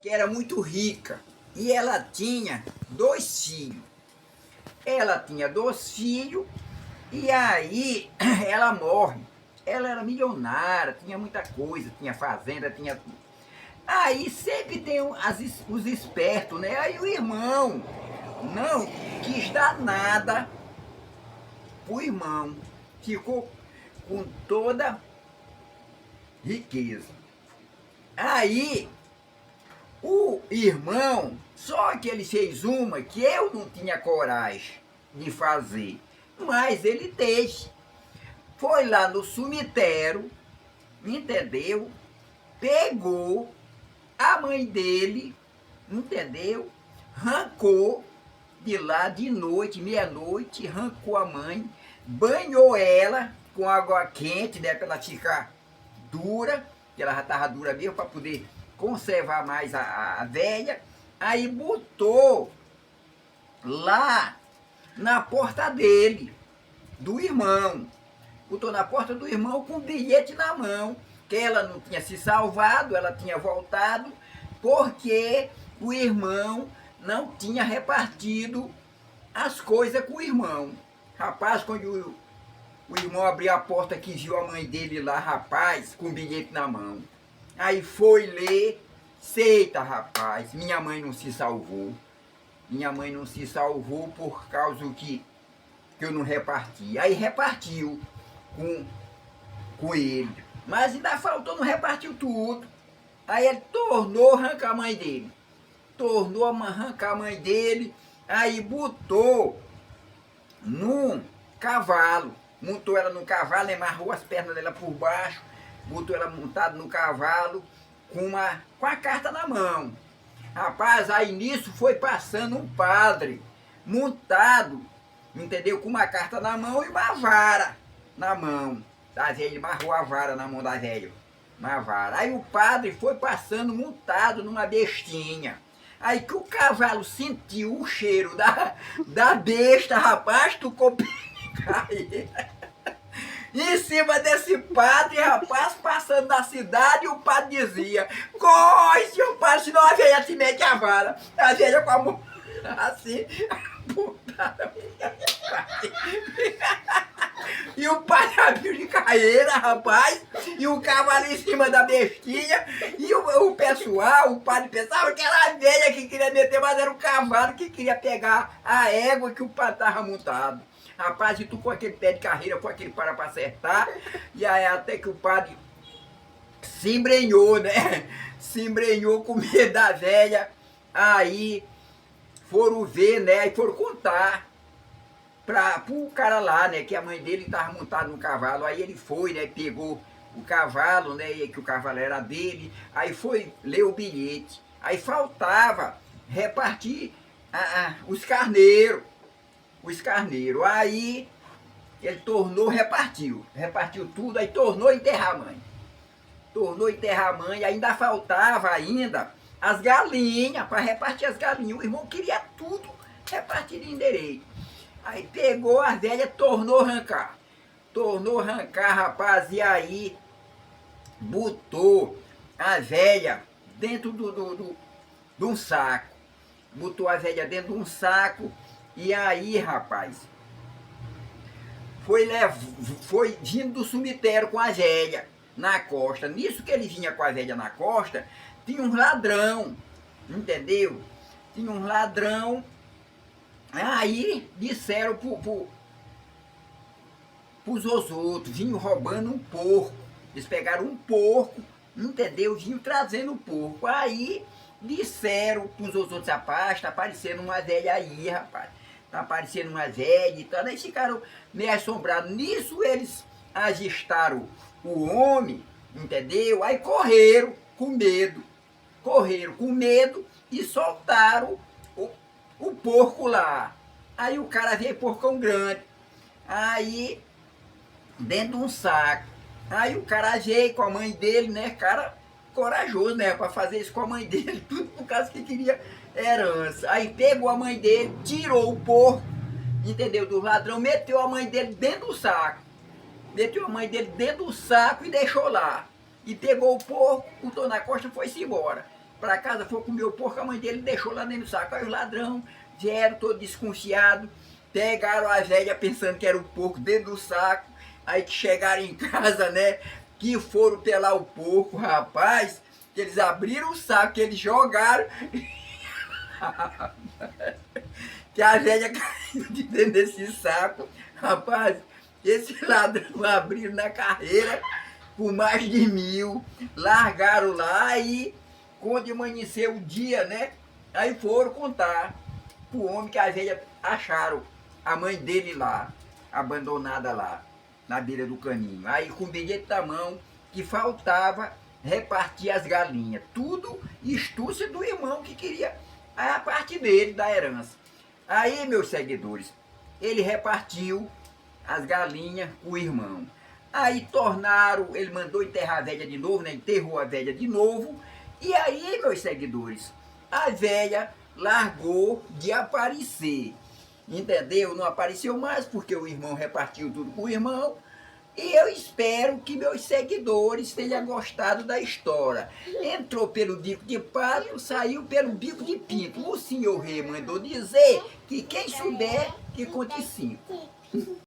Que era muito rica e ela tinha 2 filhos. Ela tinha 2 filhos e aí ela morre. Ela era milionária, tinha muita coisa, tinha fazenda, tinha tudo. Aí sempre tem os espertos, né? Aí o irmão não quis dar nada pro irmão. Ficou com toda riqueza. Aí o irmão, só que ele fez uma que eu não tinha coragem de fazer, mas ele deixa. Foi lá no cemitério, entendeu? Pegou a mãe dele, entendeu? Arrancou de lá de noite, meia-noite, arrancou a mãe, banhou ela com água quente, né, para ela ficar dura, que ela já estava dura mesmo, para poder conservar mais a velha. Aí botou lá na porta dele, do irmão. Botou na porta do irmão com um bilhete na mão, que ela não tinha se salvado, ela tinha voltado, porque o irmão não tinha repartido as coisas com o irmão. Rapaz, quando o irmão abriu a porta que viu a mãe dele lá, rapaz, com o bilhete na mão. Aí foi ler, seita, rapaz, minha mãe não se salvou. Minha mãe não se salvou por causa que eu não reparti. Aí repartiu com ele. Mas ainda faltou, não repartiu tudo. Aí ele tornou a arrancar a mãe dele. Tornou a arrancar a mãe dele. Aí botou num cavalo. Montou ela no cavalo, amarrou as pernas dela por baixo. Botou ela montada no cavalo com a carta na mão. Rapaz, aí nisso foi passando um padre montado, entendeu? Com uma carta na mão e uma vara na mão da velha. Ele amarrou a vara na mão da velha. Uma vara. Aí o padre foi passando montado numa bestinha. Aí que o cavalo sentiu o cheiro da besta, rapaz, tocou cair. Em cima desse padre, rapaz, passando na cidade, e o padre dizia: corre, seu padre, senão a velha te mete a vara. A velha com a mão assim, apontada. E o padre abriu de carreira, rapaz, e o cavalo em cima da bestinha, e o pessoal, o padre pensava que era a velha que queria meter, mas era o cavalo que queria pegar a égua que o padre estava montado. Rapaz, e tu com aquele pé de carreira, foi aquele para acertar, e aí até que o padre se embrenhou, né? Se embrenhou com medo da velha, aí foram ver, né? Aí foram contar pro cara lá, né? Que a mãe dele estava montada no cavalo, aí ele foi, né? Pegou o cavalo, né? Que o cavalo era dele, aí foi ler o bilhete, aí faltava repartir os carneiros. Aí ele tornou, repartiu tudo, aí tornou a enterrar a mãe. Tornou a enterrar a mãe, ainda faltava ainda as galinhas, para repartir as galinhas. O irmão queria tudo repartido em direito. Aí pegou a velha, tornou a arrancar, rapaz, e aí botou a velha dentro de um saco. Botou a velha dentro de um saco. E aí, rapaz, foi vindo do cemitério com a velha na costa. Nisso que ele vinha com a velha na costa, tinha um ladrão, entendeu? Tinha um ladrão. Aí disseram pros outros, vinham roubando um porco. Eles pegaram um porco, entendeu? Vinham trazendo um porco. Aí disseram pros outros, rapaz, tá aparecendo uma velha aí, rapaz. Tá aparecendo uma velha e tal. Aí ficaram meio assombrados. Nisso eles agistaram o homem, entendeu? Aí correram com medo. E soltaram o porco lá. Aí o cara veio porcão grande. Aí, dentro de um saco. Aí o cara veio com a mãe dele, né? Cara corajoso, né? Pra fazer isso com a mãe dele. Tudo por causa que queria herança. Aí pegou a mãe dele, tirou o porco, entendeu? Do ladrão, meteu a mãe dele dentro do saco. Meteu a mãe dele dentro do saco e deixou lá. E pegou o porco, botou na costa e foi-se embora. para casa, foi comer o porco, a mãe dele deixou lá dentro do saco. Aí os ladrões vieram todo desconfiados, pegaram a velha pensando que era o porco dentro do saco. Aí que chegaram em casa, né, que foram pelar o porco, rapaz, que eles abriram o saco, que eles jogaram, que a velha caiu de dentro desse saco. Rapaz, esse ladrão abriram na carreira por mais de 1.000, largaram lá e quando amanheceu o dia, né, aí foram contar pro homem que a velha acharam a mãe dele lá, abandonada lá, na beira do caminho. Aí com o bilhete na mão, que faltava repartir as galinhas. Tudo astúcia do irmão que queria a parte dele, da herança. Aí, meus seguidores, ele repartiu as galinhas com o irmão. Aí tornaram, ele mandou enterrar a velha de novo, né? Enterrou a velha de novo. E aí, meus seguidores, a velha largou de aparecer. Entendeu? Não apareceu mais porque o irmão repartiu tudo com o irmão. E eu espero que meus seguidores tenham gostado da história. Entrou pelo bico de pato, saiu pelo bico de pinto. O senhor rei mandou dizer que quem souber, que conte 5.